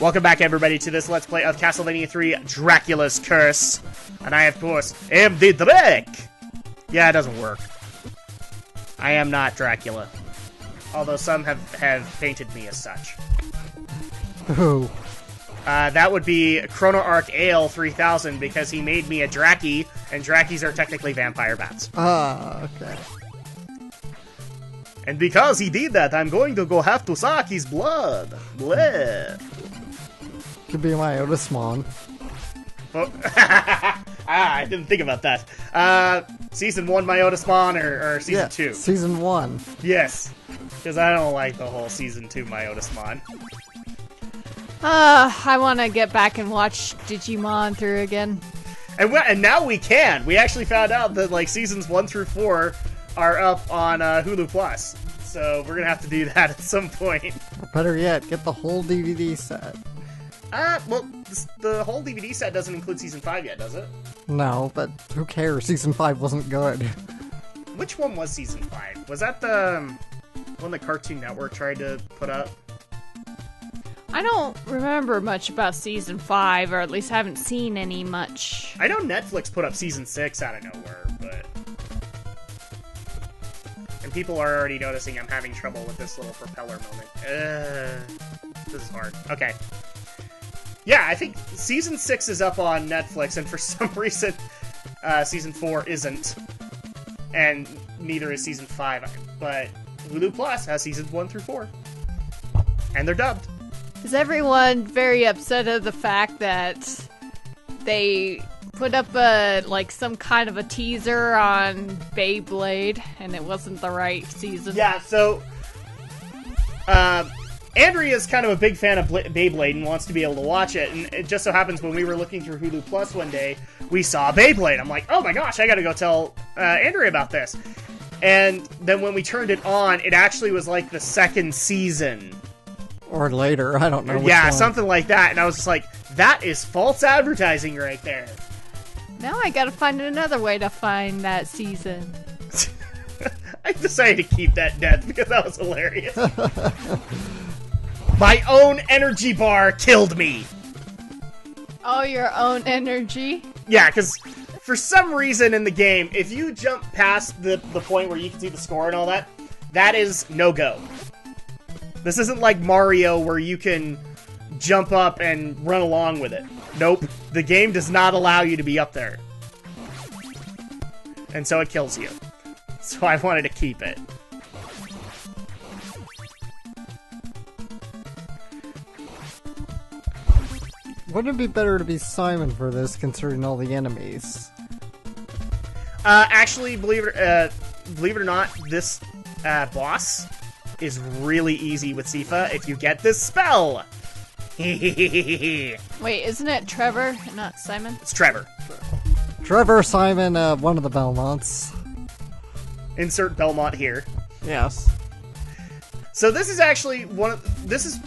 Welcome back, everybody, to this Let's Play of Castlevania 3 Dracula's Curse. And I, of course, am the Drak! Yeah, it doesn't work. I am not Dracula. Although some have painted me as such. Who? That would be Chrono Arc Ale 3000, because he made me a Draki, and Drakis are technically vampire bats. Ah, okay. And because he did that, I'm going to go have to suck his blood. Bleh. Could be my Otismon. Oh. I didn't think about that. Season 1 Myotismon or Season 2? Season 1. Yes, because I don't like the whole Season 2 Myotismon. I want to get back and watch Digimon through again. And now we can. We actually found out that like Seasons 1 through 4 are up on Hulu Plus. So we're going to have to do that at some point. Or better yet, get the whole DVD set. Well, the whole DVD set doesn't include Season 5 yet, does it? No, but who cares? Season 5 wasn't good. Which one was Season 5? Was that the one that Cartoon Network tried to put up? I don't remember much about Season 5, or at least haven't seen any much. I know Netflix put up Season 6 out of nowhere, but... And people are already noticing I'm having trouble with this little propeller moment. This is hard. Okay. Yeah, I think Season 6 is up on Netflix, and for some reason, Season 4 isn't. And neither is Season 5. But Hulu Plus has Seasons 1 through 4. And they're dubbed. Is everyone very upset at the fact that they put up some kind of a teaser on Beyblade, and it wasn't the right season? Yeah, so... Andrea's kind of a big fan of Beyblade and wants to be able to watch it, and it just so happens when we were looking through Hulu Plus one day, we saw Beyblade. I'm like, oh my gosh, I gotta go tell Andrea about this. And then when we turned it on, it actually was like the second season. Or later, I don't know which Yeah, one. something like that, and I was just like, that is false advertising right there. Now I gotta find another way to find that season. I decided to keep that death because that was hilarious. My own energy bar killed me. Oh, your own energy? Yeah, because for some reason in the game, if you jump past the point where you can see the score and all that, that is no-go. This isn't like Mario where you can jump up and run along with it. Nope. The game does not allow you to be up there. And so it kills you. So I wanted to keep it. Wouldn't it be better to be Simon for this, considering all the enemies? Actually, believe it or not, this boss is really easy with Sifa if you get this spell. Wait, isn't it Trevor, not Simon? It's Trevor. Trevor, Simon, one of the Belmonts. Insert Belmont here. Yes. So this is actually this is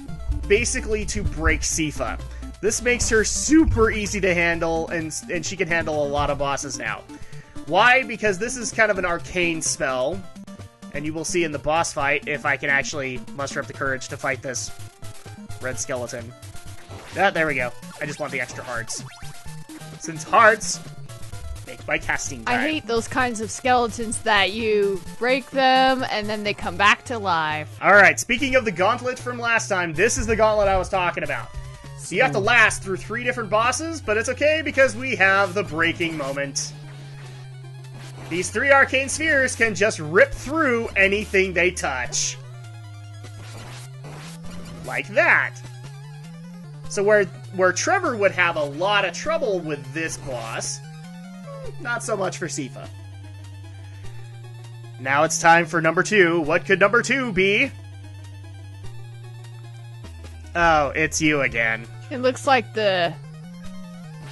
basically to break Sifa. This makes her super easy to handle, and she can handle a lot of bosses now. Why? Because this is kind of an arcane spell, and you will see in the boss fight if I can actually muster up the courage to fight this red skeleton. Ah, there we go. I just want the extra hearts. Since hearts make my casting time. I hate those kinds of skeletons that you break them and then they come back to life. Alright, speaking of the gauntlet from last time, this is the gauntlet I was talking about. So you have to last through 3 different bosses, but it's okay because we have the breaking moment. These 3 arcane spheres can just rip through anything they touch. Like that. So where Trevor would have a lot of trouble with this boss, not so much for Sifa. Now it's time for number 2. What could number 2 be? Oh, it's you again. It looks like the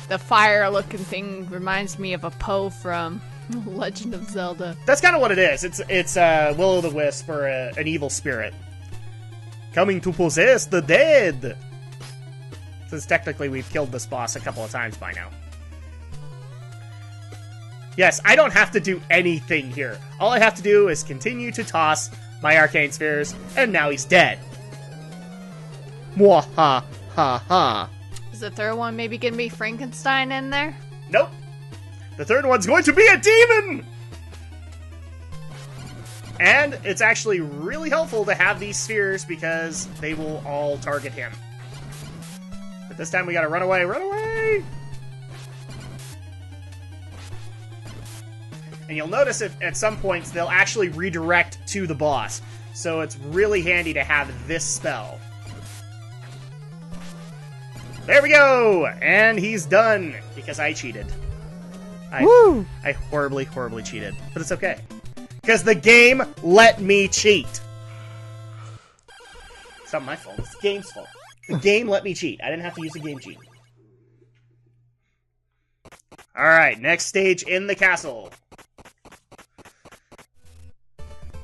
fire-looking thing reminds me of a Poe from Legend of Zelda. That's kind of what it is. It's Will-o'-the-Wisp or an evil spirit coming to possess the dead. Since technically we've killed this boss a couple of times by now. Yes, I don't have to do anything here. All I have to do is continue to toss my arcane spheres, and now he's dead. Mwahaha. Ha ha. Is the third one maybe gonna be Frankenstein in there? Nope. The third one's going to be a demon! And it's actually really helpful to have these spheres because they will all target him. But this time we gotta run away, run away! And you'll notice if at some points they'll actually redirect to the boss. So it's really handy to have this spell. There we go! And he's done, because I cheated. Woo! I horribly, horribly cheated. But it's okay. Because the game let me cheat. It's not my fault, it's the game's fault. The game let me cheat. I didn't have to use the game cheat. Alright, next stage in the castle.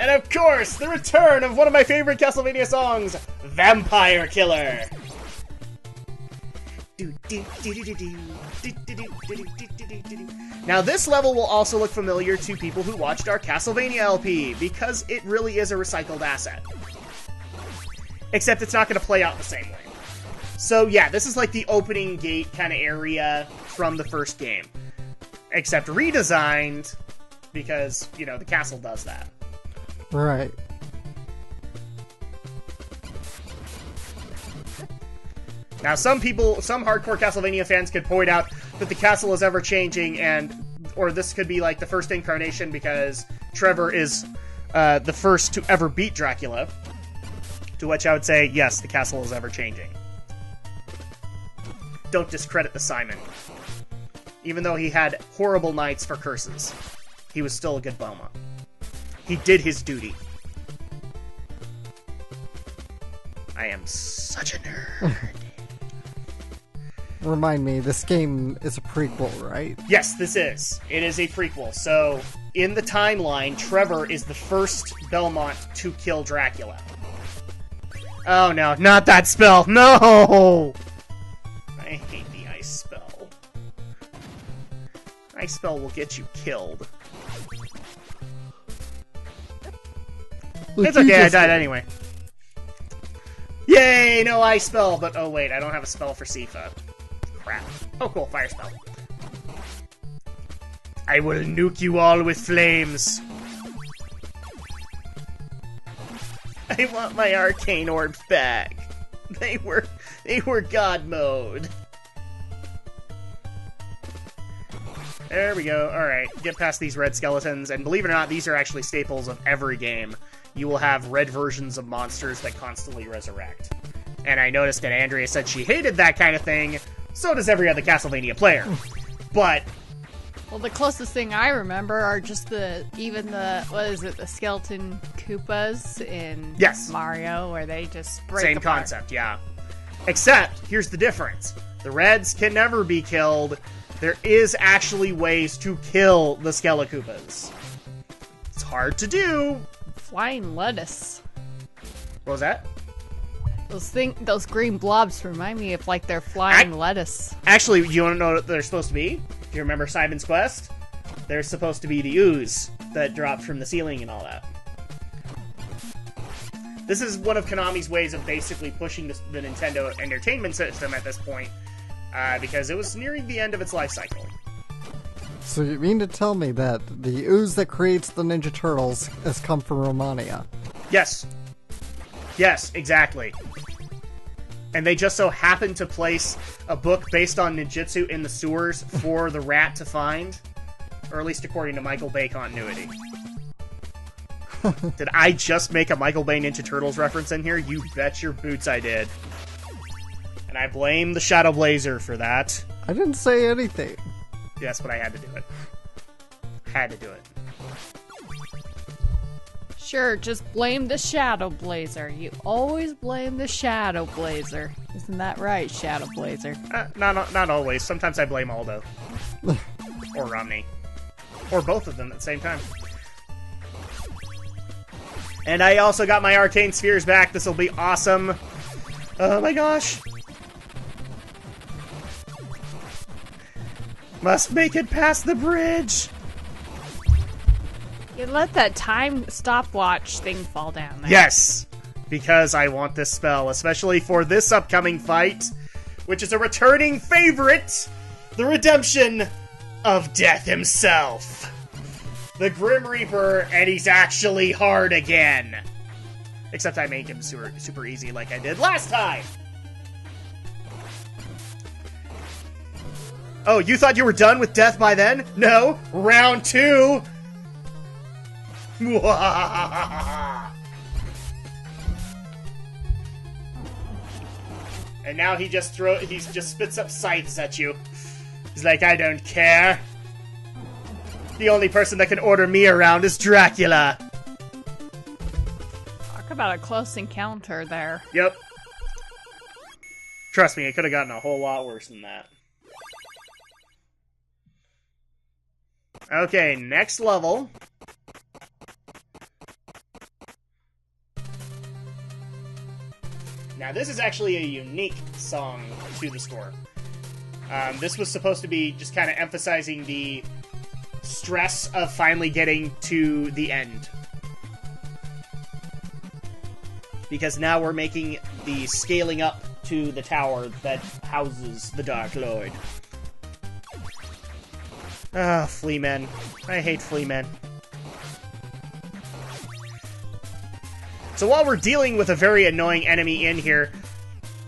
And of course, the return of one of my favorite Castlevania songs, Vampire Killer. Now this level will also look familiar to people who watched our Castlevania LP, because it really is a recycled asset. Except it's not going to play out the same way. So yeah, this is like the opening gate kind of area from the first game. Except redesigned, because, you know, the castle does that. Right. Now, some hardcore Castlevania fans could point out that the castle is ever changing, or this could be like the first incarnation because Trevor is the first to ever beat Dracula. To which I would say, yes, the castle is ever changing. Don't discredit the Simon. Even though he had horrible nights for curses, he was still a good Boma. He did his duty. I am such a nerd. Remind me, this game is a prequel, right? Yes, this is. It is a prequel. So, in the timeline, Trevor is the first Belmont to kill Dracula. Oh no, not that spell! No! I hate the ice spell. Ice spell will get you killed. Look, It's okay, I died anyway. Yay, no ice spell! But oh wait, I don't have a spell for Sifa. Crap. Oh cool, fire spell. I will nuke you all with flames. I want my arcane orbs back. They were god mode. There we go. Alright, get past these red skeletons, and believe it or not, these are actually staples of every game. You will have red versions of monsters that constantly resurrect. And I noticed that Andrea said she hated that kind of thing, so does every other Castlevania player. But Well, the closest thing I remember are just the skeleton Koopas in Yes. Mario, where they just break same apart. concept, yeah. Except, here's the difference. The reds can never be killed. There is actually ways to kill the Skeletoopas. It's hard to do. Flying lettuce. What was that? Those green blobs remind me of like they're flying lettuce. Actually, you want to know what they're supposed to be? Do you remember Simon's Quest? They're supposed to be the ooze that dropped from the ceiling and all that. This is one of Konami's ways of basically pushing the Nintendo Entertainment System at this point, because it was nearing the end of its life cycle. So you mean to tell me that the ooze that creates the Ninja Turtles has come from Romania? Yes. Yes, exactly. And they just so happened to place a book based on ninjutsu in the sewers for the rat to find. Or at least according to Michael Bay continuity. Did I just make a Michael Bay Ninja Turtles reference in here? You bet your boots I did. And I blame the Shadow Blazer for that. I didn't say anything. Yes, but I had to do it. Had to do it. Sure, just blame the Shadow Blazer. You always blame the Shadow Blazer. Isn't that right, Shadow Blazer? Not always. Sometimes I blame Aldo. Or Romney. Or both of them at the same time. And I also got my arcane spheres back. This will be awesome. Oh my gosh. Must make it past the bridge. You let that time stopwatch thing fall down there. Yes, because I want this spell, especially for this upcoming fight which is a returning favorite, the redemption of Death himself. The Grim Reaper, and he's actually hard again. Except I make him super easy like I did last time. Oh, you thought you were done with Death by then? No, round 2. And now he just spits up scythes at you. He's like, I don't care. The only person that can order me around is Dracula. Talk about a close encounter there. Yep. Trust me, it could have gotten a whole lot worse than that. Okay, next level. Now, this is actually a unique song to the score. This was supposed to be just kind of emphasizing the stress of finally getting to the end. Because now we're making the scaling up to the tower that houses the Dark Lord. Ah, flea men. I hate flea men. So while we're dealing with a very annoying enemy in here,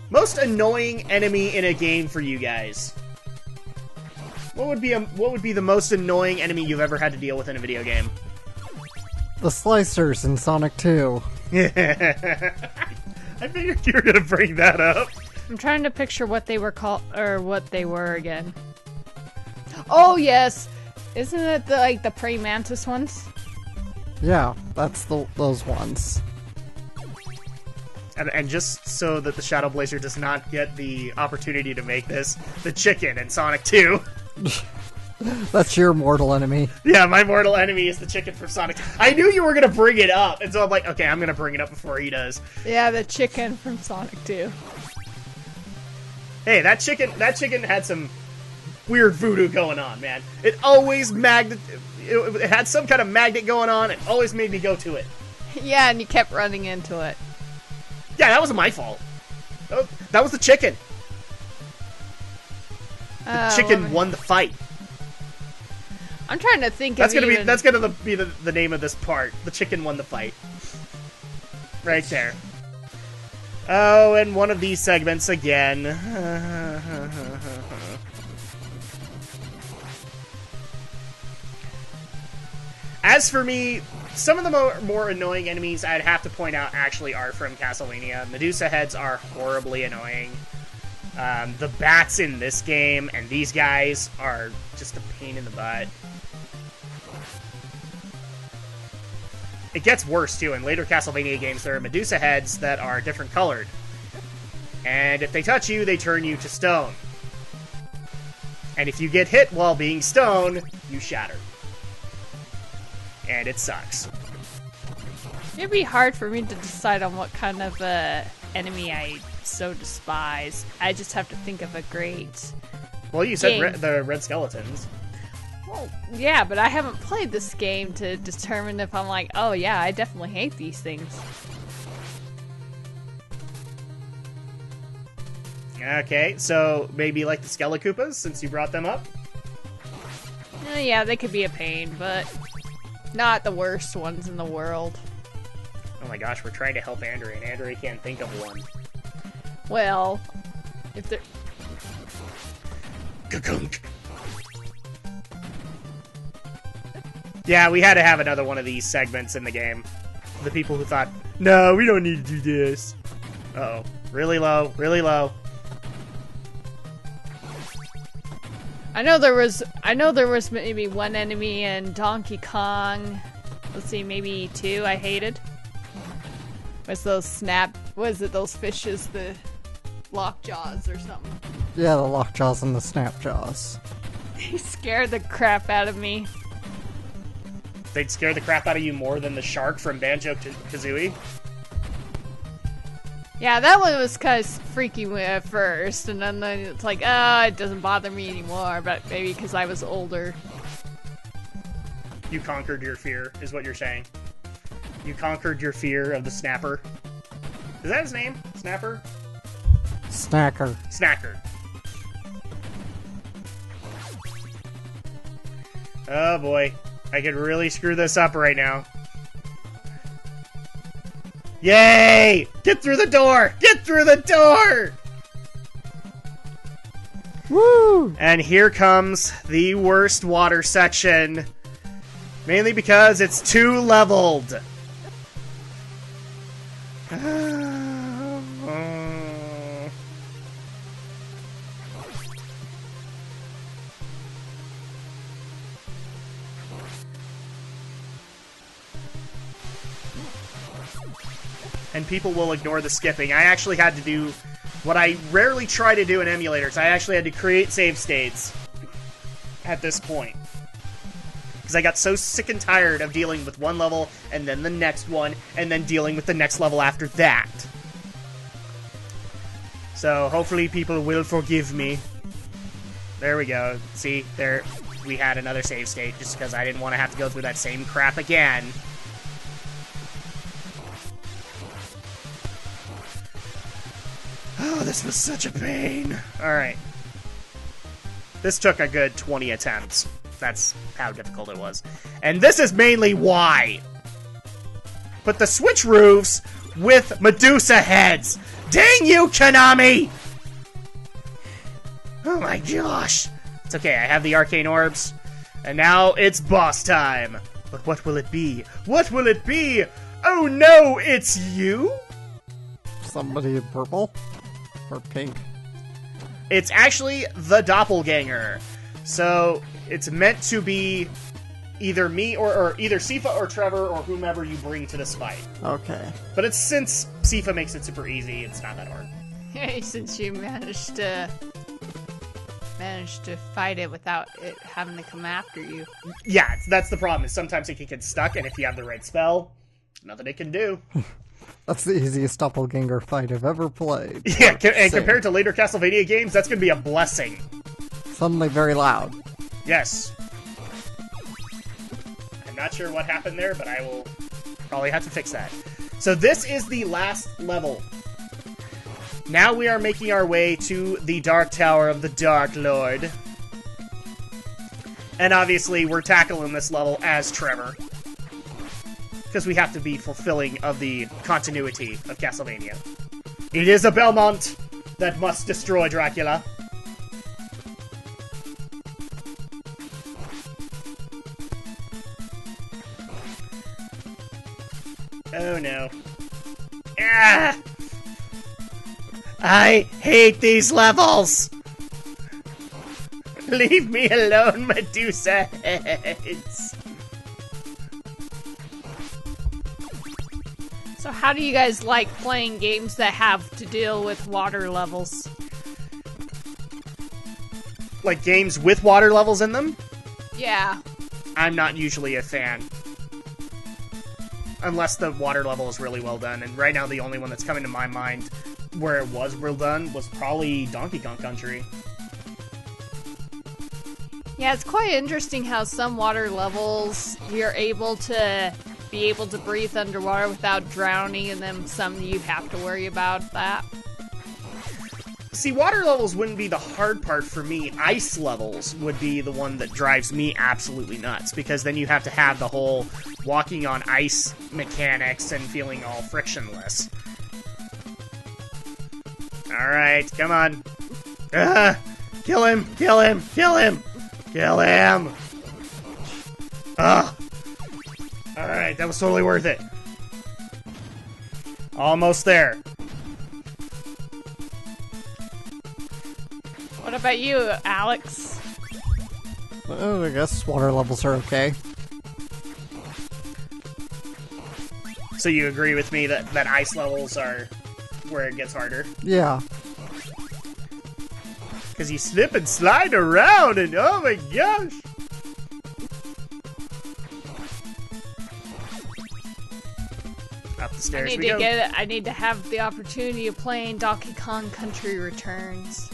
most annoying enemy in a game for you guys. What would be the most annoying enemy you've ever had to deal with in a video game? The slicers in Sonic 2. I figured you were gonna bring that up. I'm trying to picture what they were called, or what they were again. Oh yes, isn't it the praying mantis ones? Yeah, that's those ones. And just so that the Shadow Blazer does not get the opportunity to make this, the chicken in Sonic 2. That's your mortal enemy. Yeah, my mortal enemy is the chicken from Sonic 2. I knew you were going to bring it up, and so I'm like, okay, I'm going to bring it up before he does. Yeah, the chicken from Sonic 2. Hey, that chicken had some weird voodoo going on, man. It always it had some kind of magnet going on. It always made me go to it. Yeah, and you kept running into it. Yeah, that wasn't my fault. That was the chicken. The chicken won the fight. I'm trying to think. That's gonna be the name of this part. The chicken won the fight. Right there. Oh, and one of these segments again. As for me, some of the more annoying enemies I'd have to point out actually are from Castlevania. Medusa heads are horribly annoying. The bats in this game and these guys are just a pain in the butt. It gets worse, too. In later Castlevania games, there are Medusa heads that are different colored. And if they touch you, they turn you to stone. And if you get hit while being stone, you shatter. And it sucks. It'd be hard for me to decide on what kind of enemy I so despise. I just have to think of a great Well, you said the red skeletons. Well, yeah, but I haven't played this game to determine if I'm like, oh yeah, I definitely hate these things. Okay, so maybe like the Skelecoopas, since you brought them up? Yeah, they could be a pain, but not the worst ones in the world. Oh my gosh, we're trying to help Andrew, and Andrew can't think of one. Well, if they're... Yeah, we had to have another one of these segments in the game. The people who thought, no, we don't need to do this. Uh-oh. Really low, really low. I know there was maybe one enemy in Donkey Kong. Let's see, maybe two I hated. Was those fishes, the lockjaws or something? Yeah, the lockjaws and the snapjaws. They scared the crap out of me. They'd scare the crap out of you more than the shark from Banjo-Kazooie? Yeah, that one was kind of freaky at first, and then it's like, it doesn't bother me anymore, but maybe because I was older. You conquered your fear, is what you're saying. You conquered your fear of the Snapper. Is that his name? Snapper? Snacker. Snacker. Oh boy. I could really screw this up right now. Yay! Get through the door! Get through the door! Woo! And here comes the worst water section. Mainly because it's too leveled. And people will ignore the skipping. I actually had to do what I rarely try to do in emulators. I actually had to create save states at this point. Because I got so sick and tired of dealing with one level, and then the next one, and then dealing with the next level after that. So, hopefully people will forgive me. There we go. See, there, we had another save state, just because I didn't want to have to go through that same crap again. Oh, this was such a pain. Alright. This took a good 20 attempts. That's how difficult it was. And this is mainly why. But the switch roofs with Medusa heads. Dang you, Konami! Oh my gosh. It's okay, I have the arcane orbs. And now it's boss time. But what will it be? What will it be? Oh no, it's you? Somebody in purple? Or pink? It's actually the doppelganger. So, it's meant to be either me or either Sifa or Trevor or whomever you bring to this fight. Okay. But it's since Sifa makes it super easy, it's not that hard. Hey, since you managed to fight it without it having to come after you. Yeah, that's the problem, is sometimes it can get stuck, and if you have the right spell, nothing it can do. That's the easiest doppelganger fight I've ever played. Yeah, and compared to later Castlevania games, that's going to be a blessing. Suddenly very loud. Yes. I'm not sure what happened there, but I will probably have to fix that. So this is the last level. Now we are making our way to the Dark Tower of the Dark Lord. And obviously, we're tackling this level as Trevor. Because we have to be fulfilling of the continuity of Castlevania. It is a Belmont that must destroy Dracula. Oh no. Ah! I hate these levels! Leave me alone, Medusa heads! So how do you guys like playing games that have to deal with water levels? Like games with water levels in them? Yeah. I'm not usually a fan. Unless the water level is really well done. And right now the only one that's coming to my mind where it was well done was probably Donkey Kong Country. Yeah, it's quite interesting how some water levels you're able to breathe underwater without drowning, and then some you have to worry about that. See, water levels wouldn't be the hard part for me. Ice levels would be the one that drives me absolutely nuts, because then you have to have the whole walking on ice mechanics and feeling all frictionless. Alright, come on. Kill him! Kill him! Kill him! Kill him! Ugh! Alright, that was totally worth it. Almost there. What about you, Alex? I guess water levels are okay. So you agree with me that ice levels are where it gets harder? Yeah. Because you slip and slide around and oh my gosh! Up the stairs we go. I need to have the opportunity of playing Donkey Kong Country Returns.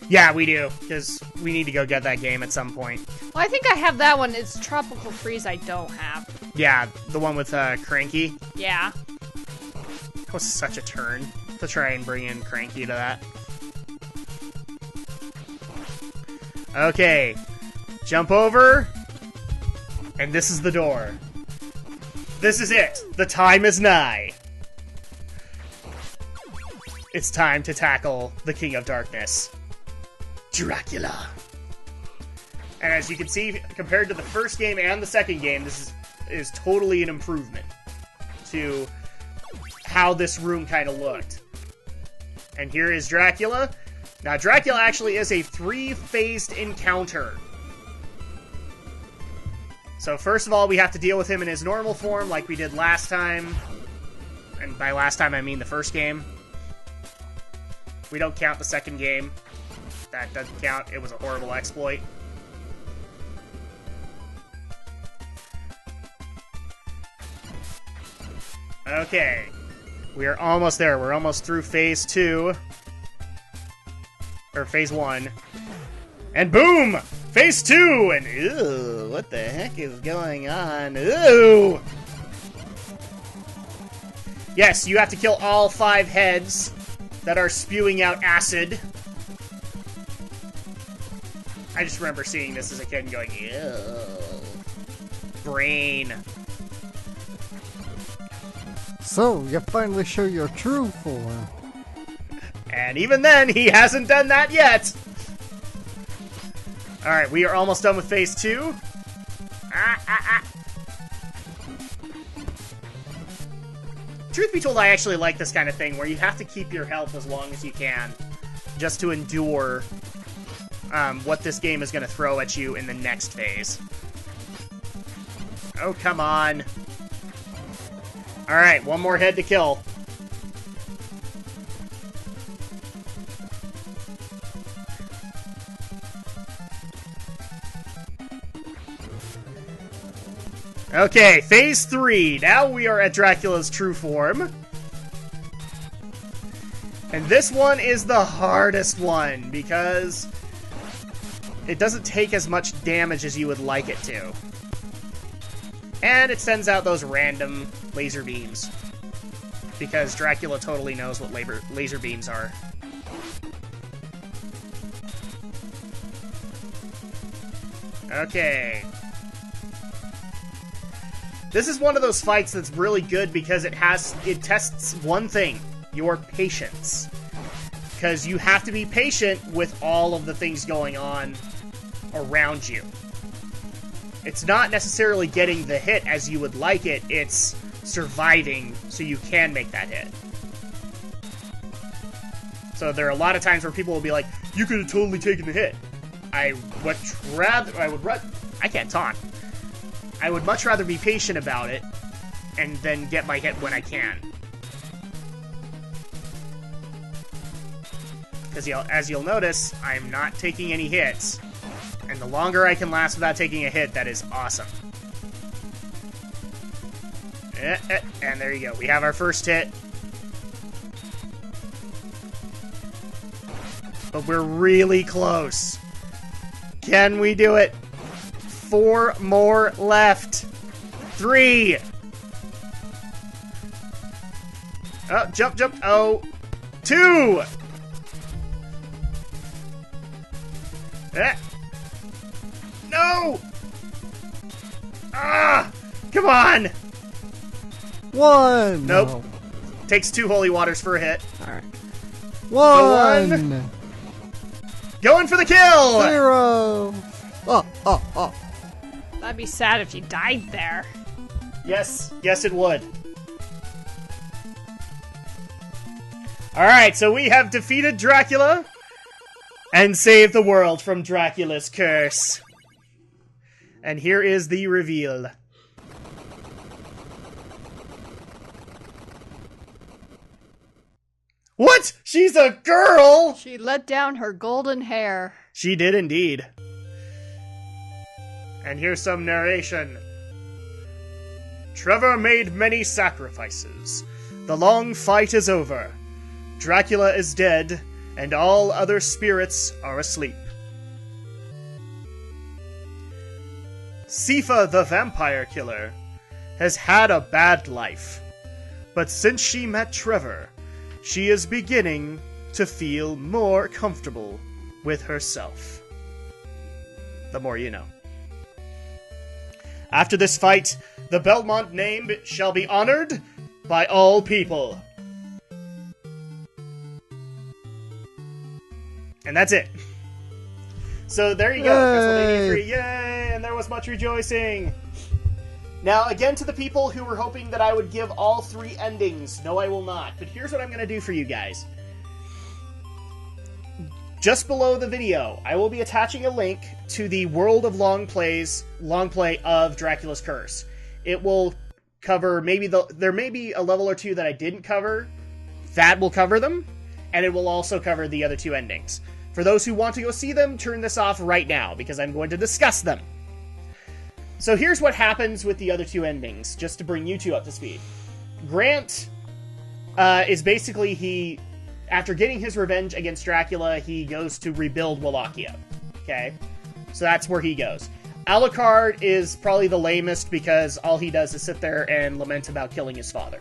Yeah, we do, because we need to go get that game at some point. Well, I think I have that one. It's Tropical Freeze I don't have. Yeah, the one with Cranky. Yeah. That was such a turn to try and bring in Cranky to that. Okay. Jump over. And this is the door. This is it. The time is nigh. It's time to tackle the King of Darkness, Dracula. And as you can see, compared to the first game and the second game, this is totally an improvement to how this room kind of looked. And here is Dracula. Now, Dracula actually is a 3-phased encounter. So first of all, we have to deal with him in his normal form like we did last time. And by last time, I mean the first game. We don't count the second game. That doesn't count. It was a horrible exploit. Okay. We are almost there. We're almost through phase 2. Or phase 1. And boom! Phase 2! And ew, what the heck is going on? Ew! Yes, you have to kill all 5 heads that are spewing out acid. I just remember seeing this as a kid and going, ew. Brain. So, you finally show your true form. And even then, he hasn't done that yet! Alright, we are almost done with phase 2. Truth be told, I actually like this kind of thing, where you have to keep your health as long as you can, just to endure what this game is going to throw at you in the next phase. Oh, come on. Alright, one more head to kill. Okay, phase 3. Now we are at Dracula's true form. And this one is the hardest one, because it doesn't take as much damage as you would like it to. And it sends out those random laser beams, because Dracula totally knows what laser beams are. Okay. This is one of those fights that's really good because it tests one thing, your patience. Because you have to be patient with all of the things going on around you. It's not necessarily getting the hit as you would like it, it's surviving so you can make that hit. So there are a lot of times where people will be like, you could have totally taken the hit. I can't talk. I would much rather be patient about it and then get my hit when I can. Because as you'll notice, I'm not taking any hits. And the longer I can last without taking a hit, that is awesome. And there you go. We have our first hit. But we're really close. Can we do it? 4 more left. 3. Oh, jump. Oh, 2. No! Ah! Come on! 1! Nope. No. Takes 2 holy waters for a hit. Alright. 1! Going for the kill! 0! Oh. That'd be sad if you died there. Yes, it would. Alright, so we have defeated Dracula and saved the world from Dracula's curse. And here is the reveal. What? She's a girl? She let down her golden hair. She did indeed. And here's some narration. Trevor made many sacrifices. The long fight is over. Dracula is dead, and all other spirits are asleep. Sifa the vampire killer has had a bad life, but since she met Trevor, she is beginning to feel more comfortable with herself. The more you know. After this fight, the Belmont name shall be honored by all people. And that's it. So there you go, Castlevania 3, yay! And there was much rejoicing. Now, again, to the people who were hoping that I would give all 3 endings, no, I will not. But here's what I'm going to do for you guys. Just below the video, I will be attaching a link to the World of Longplays longplay of Dracula's Curse. It will cover there may be a level or 2 that I didn't cover. That will cover them, and it will also cover the other 2 endings. For those who want to go see them, turn this off right now, because I'm going to discuss them. So here's what happens with the other 2 endings, just to bring you 2 up to speed. Grant is basically, after getting his revenge against Dracula, he goes to rebuild Wallachia. Okay? So that's where he goes. Alucard is probably the lamest, because all he does is sit there and lament about killing his father.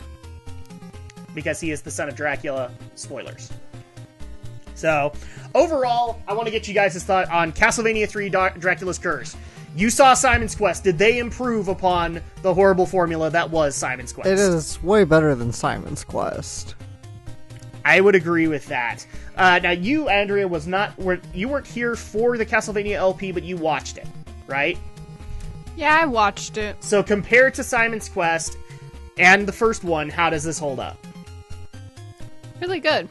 Because he is the son of Dracula. Spoilers. So, overall, I want to get you guys' thought on Castlevania 3 Dracula's Curse. You saw Simon's Quest. Did they improve upon the horrible formula that was Simon's Quest? It is way better than Simon's Quest. I would agree with that. Now, you, Andrea, you weren't here for the Castlevania LP, but you watched it, right? Yeah, I watched it. So, compared to Simon's Quest and the first one, how does this hold up? Really good.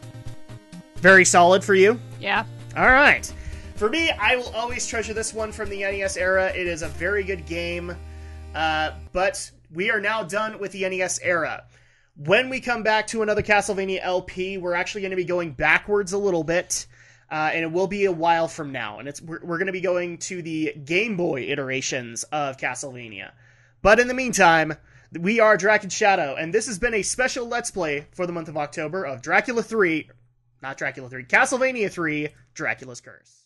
Very solid for you? Yeah. All right. For me, I will always treasure this one from the NES era. It is a very good game, but we are now done with the NES era. When we come back to another Castlevania LP, we're actually going to be going backwards a little bit, and it will be a while from now. And we're going to be going to the Game Boy iterations of Castlevania. But in the meantime, we are Drak and Shadow, and this has been a special Let's Play for the month of October of Castlevania 3, Dracula's Curse.